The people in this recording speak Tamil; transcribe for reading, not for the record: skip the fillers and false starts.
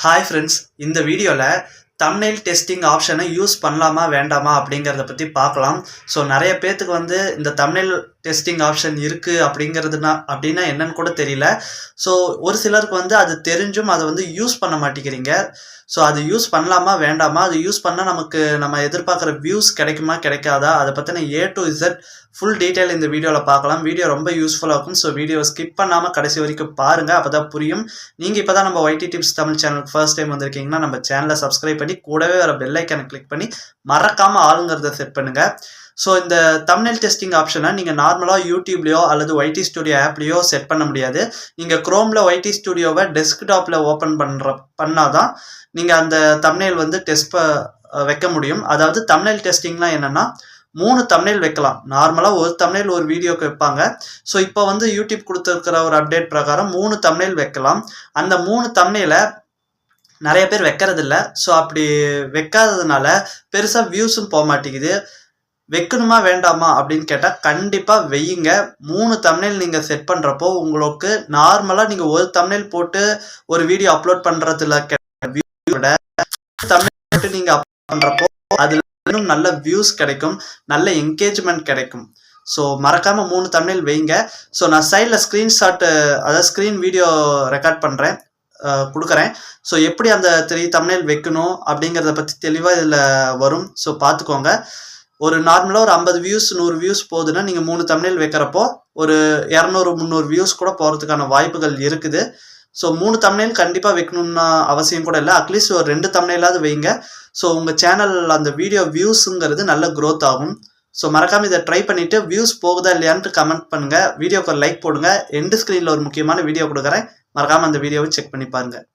ஹாய் ஃப்ரெண்ட்ஸ், இந்த வீடியோவில் தம்ப்நெயில் டெஸ்டிங் ஆப்ஷனை யூஸ் பண்ணலாமா வேண்டாமா அப்படிங்கிறத பற்றி பார்க்கலாம். ஸோ நிறைய பேர்த்துக்கு இந்த தம்ப்நெயில் டெஸ்டிங் ஆப்ஷன் இருக்குது அப்படின்னா என்னன்னு கூட தெரியல. ஸோ ஒரு சிலருக்கு அது தெரிஞ்சும் அதை யூஸ் பண்ண மாட்டேங்கிறீங்க. ஸோ அது யூஸ் பண்ணலாமா வேண்டாமா, அது யூஸ் பண்ணால் நம்ம எதிர்பார்க்குற வியூஸ் கிடைக்குமா கிடைக்காதா, அதை பற்றின A to Z full detail இந்த வீடியோவில் பார்க்கலாம். வீடியோ ரொம்ப யூஸ்ஃபுல்லாக இருக்கும். ஸோ வீடியோவை ஸ்கிப் பண்ணாமல் கடைசி வரைக்கும் பாருங்கள், அப்போ தான் புரியும். நீங்கள் இப்போ தான் நம்ம YT டிப்ஸ் தமிழ் சேனலுக்கு ஃபர்ஸ்ட் டைம் வந்திருக்கீங்கன்னா நம்ம சேனலை சப்ஸ்கிரைப் பண்ணி கூடவே வர பெல் ஐக்கானை கிளிக் பண்ணி மறக்காமல் ஆளுங்கிறத செட் பண்ணுங்கள். ஸோ இந்த தம்ப்நெயில் டெஸ்டிங் ஆப்ஷனை நீங்கள் நார்மலாக யூடியூப்லேயோ அல்லது YT ஸ்டுடியோ ஆப்லேயோ செட் பண்ண முடியாது. நீங்கள் க்ரோமில் YT ஸ்டுடியோவை டெஸ்க்டாப்பில் ஓப்பன் பண்ணால் தான் நீங்கள் அந்த தம்ப்நெயில் டெஸ்ட் வைக்க முடியும். அதாவது தம்ப்நெயில் டெஸ்டிங்லாம் என்னென்னா 3 தம்ப்நெயில் வைக்கலாம். நார்மலாக ஒரு தம்ப்நெயில் ஒரு வீடியோக்கு வைப்பாங்க. ஸோ இப்போ யூடியூப் கொடுத்துருக்கிற ஒரு அப்டேட் பிரகாரம் 3 தம்ப்நெயில் வைக்கலாம். அந்த 3 தம்ப்நெயிலை நிறைய பேர் வைக்கிறதில்ல. ஸோ அப்படி வைக்காததுனால பெருசாக வியூஸும் போக மாட்டேங்குது. வைக்கணுமா வேண்டாமா அப்படின்னு கேட்டால் கண்டிப்பாக வையுங்க. 3 தம்ப்நெயில் நீங்கள் செட் பண்ணுறப்போ உங்களுக்கு நார்மலாக நீங்கள் ஒரு தம்ப்நெயில் போட்டு ஒரு வீடியோ அப்லோட் பண்ணுறதுல தம்ப்நெயில் போட்டு நீங்கள் அப்லோட் பண்ணுறப்போ அதில் இன்னும் நல்ல வியூஸ் கிடைக்கும், நல்ல என்கேஜ்மெண்ட் கிடைக்கும். ஸோ மறக்காமல் 3 தம்ப்நெயில் வைங்க. ஸோ நான் சைடில் ஸ்க்ரீன்ஷாட்டு, அதாவது ஸ்க்ரீன் வீடியோ ரெக்கார்ட் பண்ணுறேன், கொடுக்குறேன். ஸோ எப்படி அந்த 3 தம்ப்நெயில் வைக்கணும் அப்படிங்கிறத பற்றி தெளிவாக இதில் வரும். ஸோ பார்த்துக்கோங்க. ஒரு நார்மலாக ஒரு 50 வியூஸ் 100 வியூஸ் போகுதுன்னா நீங்கள் 3 தம்ப்நெயில் வைக்கிறப்போ ஒரு 200-300 வியூஸ் கூட போகிறதுக்கான வாய்ப்புகள் இருக்குது. ஸோ 3 தம்ப்நெயில் கண்டிப்பாக வைக்கணும்னு அவசியம் கூட இல்லை. அட்லீஸ்ட் ஒரு 2 தம்ப்நெயிலாவது வைங்க. ஸோ உங்கள் சேனல் அந்த வீடியோ வியூஸுங்கிறது நல்ல க்ரோத் ஆகும். ஸோ மறக்காமல் இதை ட்ரை பண்ணிவிட்டு வியூஸ் போகுதா இல்லையான்ட்டு கமெண்ட் பண்ணுங்கள். வீடியோக்கு லைக் போடுங்க. எண்டு ஸ்க்ரீனில் ஒரு முக்கியமான வீடியோ கொடுக்குறேன், மறக்காமல் அந்த வீடியோவை செக் பண்ணி பாருங்கள்.